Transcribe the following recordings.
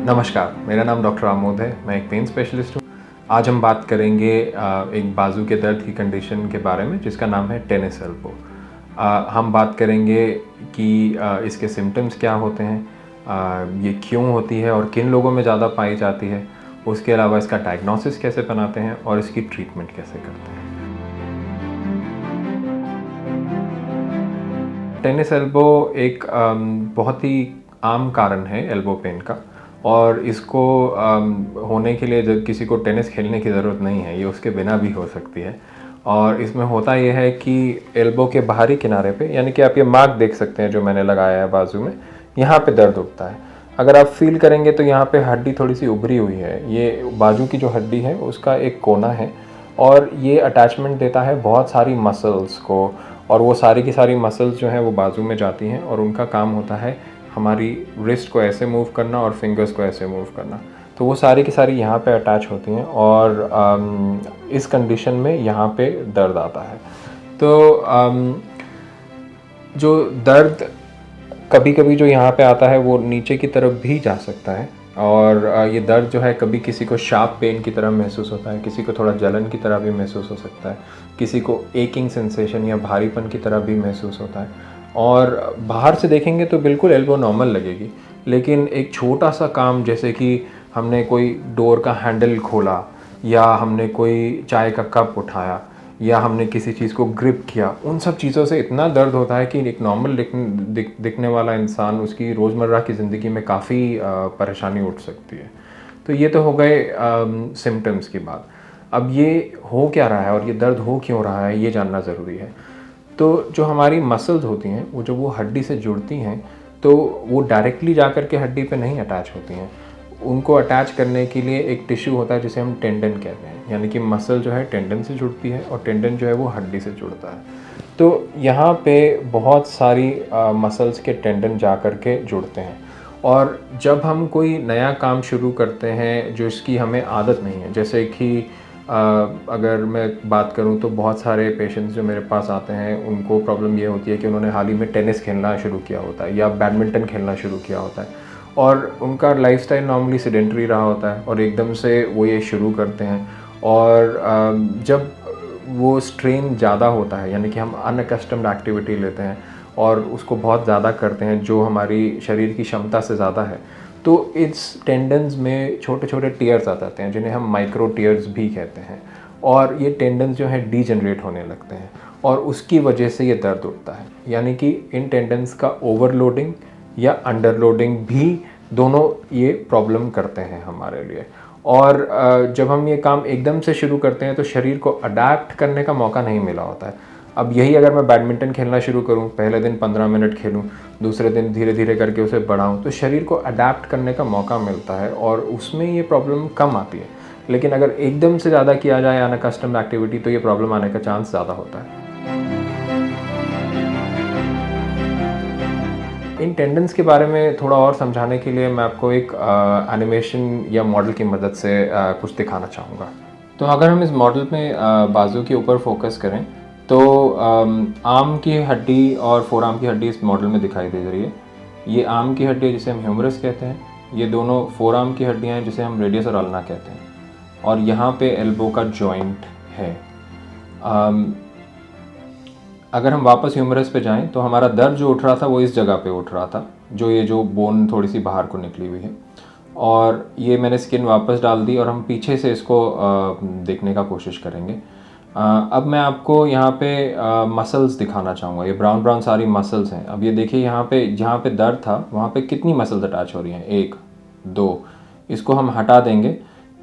नमस्कार, मेरा नाम डॉक्टर आमोद है। मैं एक पेन स्पेशलिस्ट हूँ। आज हम बात करेंगे एक बाजू के दर्द की कंडीशन के बारे में जिसका नाम है टेनिस एल्बो। हम बात करेंगे कि इसके सिम्टम्स क्या होते हैं, ये क्यों होती है और किन लोगों में ज़्यादा पाई जाती है। उसके अलावा इसका डायग्नोसिस कैसे बनाते हैं और इसकी ट्रीटमेंट कैसे करते हैं। टेनिस एल्बो एक बहुत ही आम कारण है एल्बो पेन का, और इसको होने के लिए जब किसी को टेनिस खेलने की ज़रूरत नहीं है, ये उसके बिना भी हो सकती है। और इसमें होता ये है कि एल्बो के बाहरी किनारे पे, यानी कि आप ये मार्क देख सकते हैं जो मैंने लगाया है बाजू में, यहाँ पे दर्द उठता है। अगर आप फील करेंगे तो यहाँ पे हड्डी थोड़ी सी उभरी हुई है। ये बाजू की जो हड्डी है उसका एक कोना है और ये अटैचमेंट देता है बहुत सारी मसल्स को, और वो सारी की सारी मसल्स जो हैं वो बाजू में जाती हैं और उनका काम होता है हमारी रिस्ट को ऐसे मूव करना और फिंगर्स को ऐसे मूव करना। तो वो सारी की सारी यहाँ पे अटैच होती हैं और इस कंडीशन में यहाँ पे दर्द आता है। तो जो दर्द कभी कभी जो यहाँ पे आता है वो नीचे की तरफ भी जा सकता है, और ये दर्द जो है कभी किसी को शार्प पेन की तरह महसूस होता है, किसी को थोड़ा जलन की तरह भी महसूस हो सकता है, किसी को एकिंग सेंसेशन या भारीपन की तरह भी महसूस होता है। और बाहर से देखेंगे तो बिल्कुल एल्बो नॉर्मल लगेगी, लेकिन एक छोटा सा काम जैसे कि हमने कोई डोर का हैंडल खोला, या हमने कोई चाय का कप उठाया, या हमने किसी चीज़ को ग्रिप किया, उन सब चीज़ों से इतना दर्द होता है कि एक नॉर्मल दिखने वाला इंसान उसकी रोज़मर्रा की ज़िंदगी में काफ़ी परेशानी उठ सकती है। तो ये तो हो गए सिम्टम्स की बात। अब ये हो क्या रहा है और ये दर्द हो क्यों रहा है, ये जानना ज़रूरी है। तो जो हमारी मसल्स होती हैं वो हड्डी से जुड़ती हैं, तो वो डायरेक्टली जा कर के हड्डी पे नहीं अटैच होती हैं। उनको अटैच करने के लिए एक टिश्यू होता है जिसे हम टेंडन कहते हैं, यानी कि मसल जो है टेंडन से जुड़ती है और टेंडन जो है वो हड्डी से जुड़ता है। तो यहाँ पे बहुत सारी मसल्स के टेंडन जा कर के जुड़ते हैं, और जब हम कोई नया काम शुरू करते हैं जो इसकी हमें आदत नहीं है, जैसे कि अगर मैं बात करूं तो बहुत सारे पेशेंट्स जो मेरे पास आते हैं उनको प्रॉब्लम ये होती है कि उन्होंने हाल ही में टेनिस खेलना शुरू किया होता है या बैडमिंटन खेलना शुरू किया होता है, और उनका लाइफस्टाइल नॉर्मली सेडेंटरी रहा होता है, और एकदम से वो ये शुरू करते हैं। और जब वो स्ट्रेन ज़्यादा होता है, यानी कि हम अनअकस्टम्ड एक्टिविटी लेते हैं और उसको बहुत ज़्यादा करते हैं जो हमारी शरीर की क्षमता से ज़्यादा है, तो इस टेंडन्स में छोटे छोटे टीयर्स आ जाते हैं जिन्हें हम माइक्रो टीयर्स भी कहते हैं, और ये टेंडन्स जो हैं डीजनरेट होने लगते हैं और उसकी वजह से ये दर्द उठता है। यानी कि इन टेंडन्स का ओवरलोडिंग या अंडरलोडिंग भी दोनों ये प्रॉब्लम करते हैं हमारे लिए। और जब हम ये काम एकदम से शुरू करते हैं तो शरीर को अडैप्ट करने का मौका नहीं मिला होता है। अब यही अगर मैं बैडमिंटन खेलना शुरू करूं, पहले दिन 15 मिनट खेलूं, दूसरे दिन धीरे धीरे करके उसे बढ़ाऊं, तो शरीर को अडैप्ट करने का मौका मिलता है और उसमें ये प्रॉब्लम कम आती है। लेकिन अगर एकदम से ज़्यादा किया जाए अनकस्टम्ड एक्टिविटी तो ये प्रॉब्लम आने का चांस ज़्यादा होता है। इन टेंडेंस के बारे में थोड़ा और समझाने के लिए मैं आपको एक एनिमेशन या मॉडल की मदद से कुछ दिखाना चाहूँगा। तो अगर हम इस मॉडल में बाजू के ऊपर फोकस करें तो आर्म की हड्डी और फोर आर्म की हड्डी इस मॉडल में दिखाई दे रही है। ये आर्म की हड्डी है जिसे हम ह्यूमरस कहते हैं, ये दोनों फोर आर्म की हड्डियाँ हैं जिसे हम रेडियस और अल्ना कहते हैं, और यहाँ पे एल्बो का जॉइंट है। अगर हम वापस ह्यूमरस पे जाएं तो हमारा दर्द जो उठ रहा था वो इस जगह पे उठ रहा था, जो ये बोन थोड़ी सी बाहर को निकली हुई है, और ये मैंने स्किन वापस डाल दी और हम पीछे से इसको देखने का कोशिश करेंगे। अब मैं आपको यहाँ पे मसल्स दिखाना चाहूँगा। ये ब्राउन ब्राउन सारी मसल्स हैं। अब ये देखिए यहाँ पे जहाँ पे दर्द था वहाँ पे कितनी मसल्स अटैच हो रही हैं, 1 2। इसको हम हटा देंगे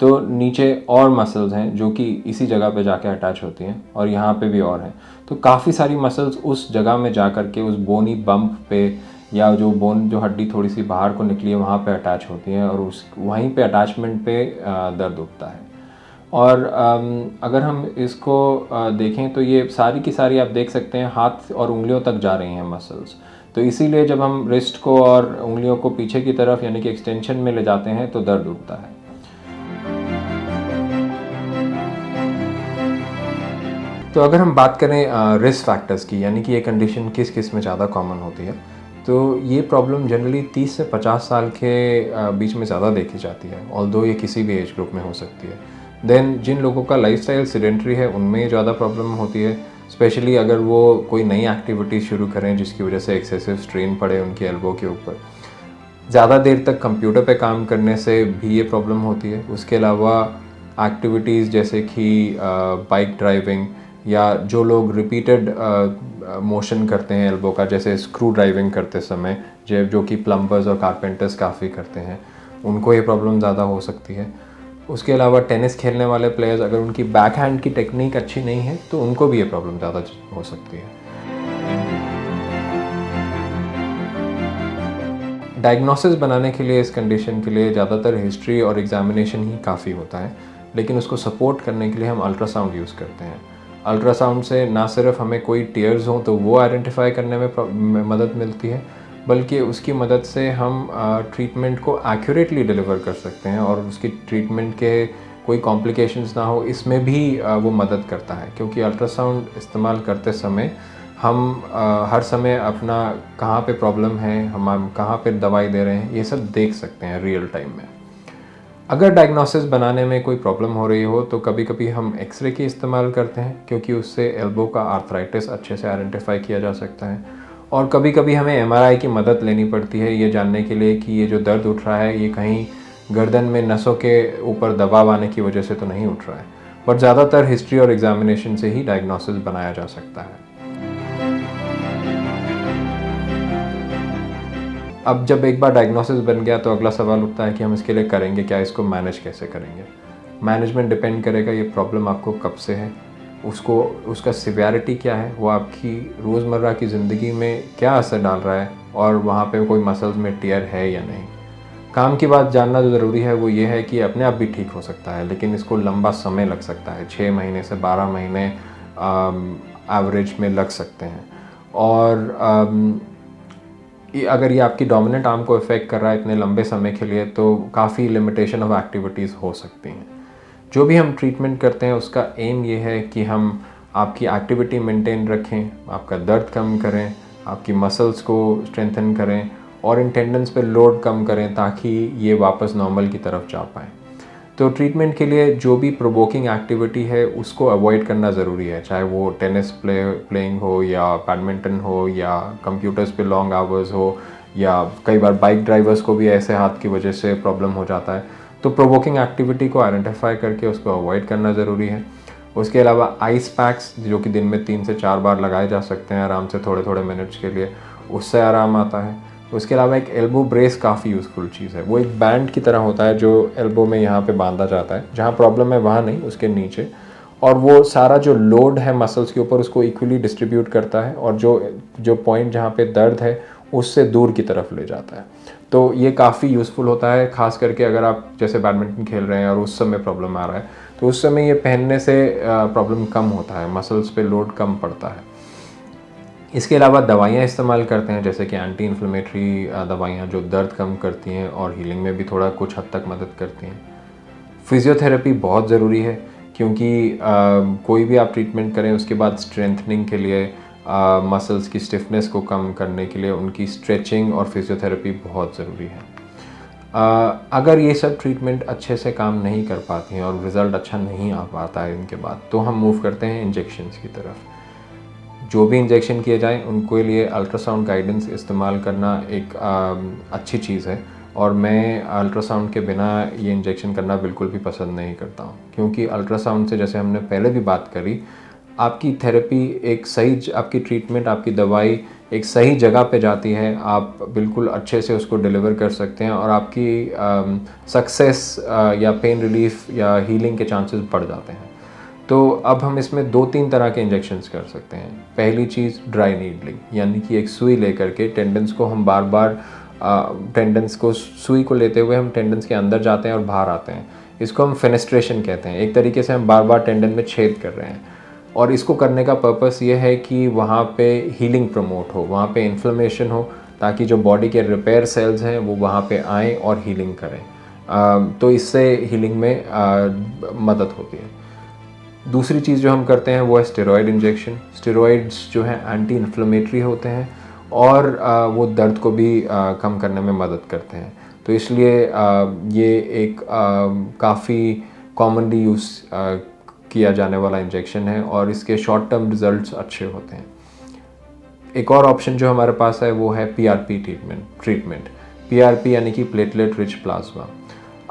तो नीचे और मसल्स हैं जो कि इसी जगह पे जाके अटैच होती हैं, और यहाँ पे भी और हैं। तो काफ़ी सारी मसल्स उस जगह में जा कर के उस बोनी बम्प पे, या जो हड्डी थोड़ी सी बाहर को निकली है वहाँ पे अटैच होती हैं, और उस वहीं पे अटैचमेंट पे दर्द उठता है। और अगर हम इसको देखें तो ये सारी की सारी आप देख सकते हैं हाथ और उंगलियों तक जा रही हैं मसल्स। तो इसीलिए जब हम रिस्ट को और उंगलियों को पीछे की तरफ यानी कि एक्सटेंशन में ले जाते हैं तो दर्द उठता है। तो अगर हम बात करें रिस्क फैक्टर्स की, यानी कि ये कंडीशन किस किस में ज़्यादा कॉमन होती है, तो ये प्रॉब्लम जनरली 30 से 50 साल के बीच में ज़्यादा देखी जाती है, ऑल्दो ये किसी भी एज ग्रुप में हो सकती है। देन जिन लोगों का लाइफस्टाइल सेडेंटरी है उनमें ये ज़्यादा प्रॉब्लम होती है, स्पेशली अगर वो कोई नई एक्टिविटी शुरू करें जिसकी वजह से एक्सेसिव स्ट्रेन पड़े उनके एल्बो के ऊपर। ज़्यादा देर तक कंप्यूटर पे काम करने से भी ये प्रॉब्लम होती है। उसके अलावा एक्टिविटीज़ जैसे कि बाइक ड्राइविंग, या जो लोग रिपीटेड मोशन करते हैं एल्बो का, जैसे स्क्रू ड्राइविंग करते समय जो कि प्लम्बर्स और कारपेंटर्स काफ़ी करते हैं, उनको ये प्रॉब्लम ज़्यादा हो सकती है। उसके अलावा टेनिस खेलने वाले प्लेयर्स, अगर उनकी बैक हैंड की टेक्निक अच्छी नहीं है तो उनको भी ये प्रॉब्लम ज़्यादा हो सकती है। डायग्नोसिस बनाने के लिए इस कंडीशन के लिए ज़्यादातर हिस्ट्री और एग्जामिनेशन ही काफ़ी होता है, लेकिन उसको सपोर्ट करने के लिए हम अल्ट्रासाउंड यूज़ करते हैं। अल्ट्रासाउंड से ना सिर्फ हमें कोई टीयर्स हों तो वो आइडेंटिफाई करने में मदद मिलती है, बल्कि उसकी मदद से हम ट्रीटमेंट को एक्यूरेटली डिलीवर कर सकते हैं, और उसकी ट्रीटमेंट के कोई कॉम्प्लिकेशंस ना हो इसमें भी वो मदद करता है। क्योंकि अल्ट्रासाउंड इस्तेमाल करते समय हम हर समय अपना कहाँ पे प्रॉब्लम है, हम कहाँ पे दवाई दे रहे हैं, ये सब देख सकते हैं रियल टाइम में। अगर डायग्नोसिस बनाने में कोई प्रॉब्लम हो रही हो तो कभी कभी हम एक्सरे की इस्तेमाल करते हैं, क्योंकि उससे एल्बो का आर्थराइटिस अच्छे से आइडेंटिफाई किया जा सकता है। और कभी कभी हमें एमआरआई की मदद लेनी पड़ती है ये जानने के लिए कि ये जो दर्द उठ रहा है ये कहीं गर्दन में नसों के ऊपर दबाव आने की वजह से तो नहीं उठ रहा है। बट ज़्यादातर हिस्ट्री और एग्जामिनेशन से ही डायग्नोसिस बनाया जा सकता है। अब जब एक बार डायग्नोसिस बन गया तो अगला सवाल उठता है कि हम इसके लिए करेंगे क्या, इसको मैनेज कैसे करेंगे। मैनेजमेंट डिपेंड करेगा ये प्रॉब्लम आपको कब से है, उसका सिवियरिटी क्या है, वो आपकी रोज़मर्रा की ज़िंदगी में क्या असर डाल रहा है, और वहाँ पे कोई मसल्स में टियर है या नहीं। काम की बात जानना जो ज़रूरी है वो ये है कि अपने आप भी ठीक हो सकता है, लेकिन इसको लंबा समय लग सकता है, 6 महीने से 12 महीने एवरेज में लग सकते हैं। और अगर ये आपकी डोमिनेंट आर्म को इफ़ेक्ट कर रहा है इतने लंबे समय के लिए तो काफ़ी लिमिटेशन ऑफ एक्टिविटीज़ हो सकती हैं। जो भी हम ट्रीटमेंट करते हैं उसका एम ये है कि हम आपकी एक्टिविटी मेंटेन रखें, आपका दर्द कम करें, आपकी मसल्स को स्ट्रेंथन करें, और इन टेंडन्स पे लोड कम करें ताकि ये वापस नॉर्मल की तरफ जा पाएँ। तो ट्रीटमेंट के लिए जो भी प्रोवोकिंग एक्टिविटी है उसको अवॉइड करना ज़रूरी है, चाहे वो टेनिस प्लेइंग हो, या बैडमिंटन हो, या कंप्यूटर्स पे लॉन्ग आवर्स हो, या कई बार बाइक ड्राइवर्स को भी ऐसे हाथ की वजह से प्रॉब्लम हो जाता है। तो प्रोवोकिंग एक्टिविटी को आइडेंटिफाई करके उसको अवॉइड करना ज़रूरी है। उसके अलावा आइस पैक्स जो कि दिन में 3 से 4 बार लगाए जा सकते हैं आराम से थोड़े थोड़े मिनट्स के लिए, उससे आराम आता है। उसके अलावा एक एल्बो ब्रेस काफ़ी यूज़फुल चीज़ है, वो एक बैंड की तरह होता है जो एल्बो में यहाँ पे बांधा जाता है, जहाँ प्रॉब्लम है वहाँ नहीं, उसके नीचे, और वो सारा जो लोड है मसल्स के ऊपर उसको इक्वली डिस्ट्रीब्यूट करता है, और जो पॉइंट जहाँ पे दर्द है उससे दूर की तरफ ले जाता है। तो ये काफ़ी यूज़फुल होता है, ख़ास करके अगर आप जैसे बैडमिंटन खेल रहे हैं और उस समय प्रॉब्लम आ रहा है तो उस समय ये पहनने से प्रॉब्लम कम होता है, मसल्स पे लोड कम पड़ता है। इसके अलावा दवाइयाँ इस्तेमाल करते हैं, जैसे कि एंटी इन्फ्लेमेटरी दवाइयाँ जो दर्द कम करती हैं और हीलिंग में भी थोड़ा कुछ हद तक मदद करती हैं। फिज़ियोथेरेपी बहुत ज़रूरी है, क्योंकि कोई भी आप ट्रीटमेंट करें उसके बाद स्ट्रेंथनिंग के लिए, मसल्स की स्टिफनेस को कम करने के लिए उनकी स्ट्रेचिंग और फिज़ियोथेरेपी बहुत ज़रूरी है। अगर ये सब ट्रीटमेंट अच्छे से काम नहीं कर पाती हैं और रिज़ल्ट अच्छा नहीं आ पाता है इनके बाद, तो हम मूव करते हैं इंजेक्शंस की तरफ। जो भी इंजेक्शन किए जाएँ उनके लिए अल्ट्रासाउंड गाइडेंस इस्तेमाल करना एक अच्छी चीज़ है, और मैं अल्ट्रासाउंड के बिना ये इंजेक्शन करना बिल्कुल भी पसंद नहीं करता हूँ, क्योंकि अल्ट्रासाउंड से, जैसे हमने पहले भी बात करी, आपकी थेरेपी एक सही, आपकी ट्रीटमेंट, आपकी दवाई एक सही जगह पे जाती है, आप बिल्कुल अच्छे से उसको डिलीवर कर सकते हैं, और आपकी सक्सेस या पेन रिलीफ या हीलिंग के चांसेस बढ़ जाते हैं। तो अब हम इसमें 2-3 तरह के इंजेक्शंस कर सकते हैं। पहली चीज़ ड्राई नीडलिंग, यानी कि एक सुई लेकर के टेंडन्स को हम बार बार टेंडन्स को, सुई को लेते हुए हम टेंडन्स के अंदर जाते हैं और बाहर आते हैं। इसको हम फेनेस्ट्रेशन कहते हैं। एक तरीके से हम बार बार टेंडन में छेद कर रहे हैं, और इसको करने का पर्पस ये है कि वहाँ पे हीलिंग प्रमोट हो, वहाँ पे इन्फ्लेमेशन हो, ताकि जो बॉडी के रिपेयर सेल्स हैं वो वहाँ पे आएँ और हीलिंग करें। तो इससे हीलिंग में मदद होती है। दूसरी चीज़ जो हम करते हैं वो है स्टेरॉयड इंजेक्शन। स्टेरॉयड्स जो हैं एंटी इन्फ्लेमेटरी होते हैं, और वो दर्द को भी कम करने में मदद करते हैं। तो इसलिए ये एक काफ़ी कॉमनली यूज़ किया जाने वाला इंजेक्शन है और इसके शॉर्ट टर्म रिज़ल्ट्स अच्छे होते हैं। एक और ऑप्शन जो हमारे पास है वो है पीआरपी ट्रीटमेंट। पीआरपी यानी कि प्लेटलेट रिच प्लाज्मा।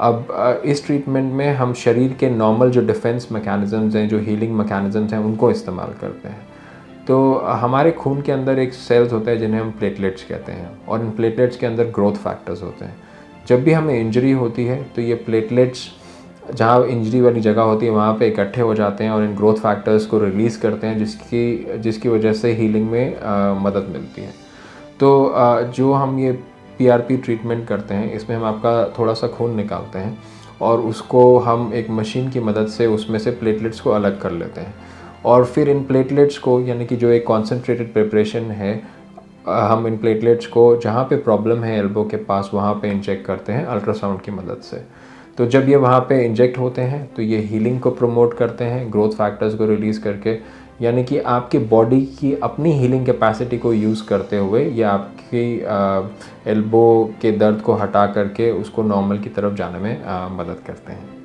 अब इस ट्रीटमेंट में हम शरीर के नॉर्मल जो डिफेंस मैकेनिज़म्स हैं, जो हीलिंग मैकेनिज़म्स हैं, उनको इस्तेमाल करते हैं। तो हमारे खून के अंदर एक सेल्स होते हैं जिन्हें हम प्लेटलेट्स कहते हैं और इन प्लेटलेट्स के अंदर ग्रोथ फैक्टर्स होते हैं। जब भी हमें इंजरी होती है तो ये प्लेटलेट्स जहाँ इंजरी वाली जगह होती है वहाँ पे इकट्ठे हो जाते हैं और इन ग्रोथ फैक्टर्स को रिलीज़ करते हैं जिसकी वजह से हीलिंग में मदद मिलती है। तो जो हम ये पीआरपी ट्रीटमेंट करते हैं इसमें हम आपका थोड़ा सा खून निकालते हैं और उसको हम एक मशीन की मदद से उसमें से प्लेटलेट्स को अलग कर लेते हैं और फिर इन प्लेटलेट्स को यानी कि जो एक कॉन्सेंट्रेटेड प्रिपरेशन है हम इन प्लेटलेट्स को जहाँ पे प्रॉब्लम है एल्बो के पास वहाँ पे इंजेक्ट करते हैं अल्ट्रासाउंड की मदद से। तो जब ये वहाँ पे इंजेक्ट होते हैं तो ये हीलिंग को प्रमोट करते हैं ग्रोथ फैक्टर्स को रिलीज़ करके, यानी कि आपकी बॉडी की अपनी हीलिंग कैपेसिटी को यूज़ करते हुए ये आपकी एल्बो के दर्द को हटा करके उसको नॉर्मल की तरफ जाने में मदद करते हैं।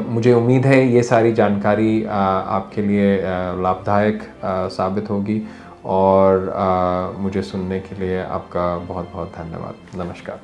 मुझे उम्मीद है ये सारी जानकारी आपके लिए लाभदायक साबित होगी और मुझे सुनने के लिए आपका बहुत बहुत धन्यवाद। नमस्कार।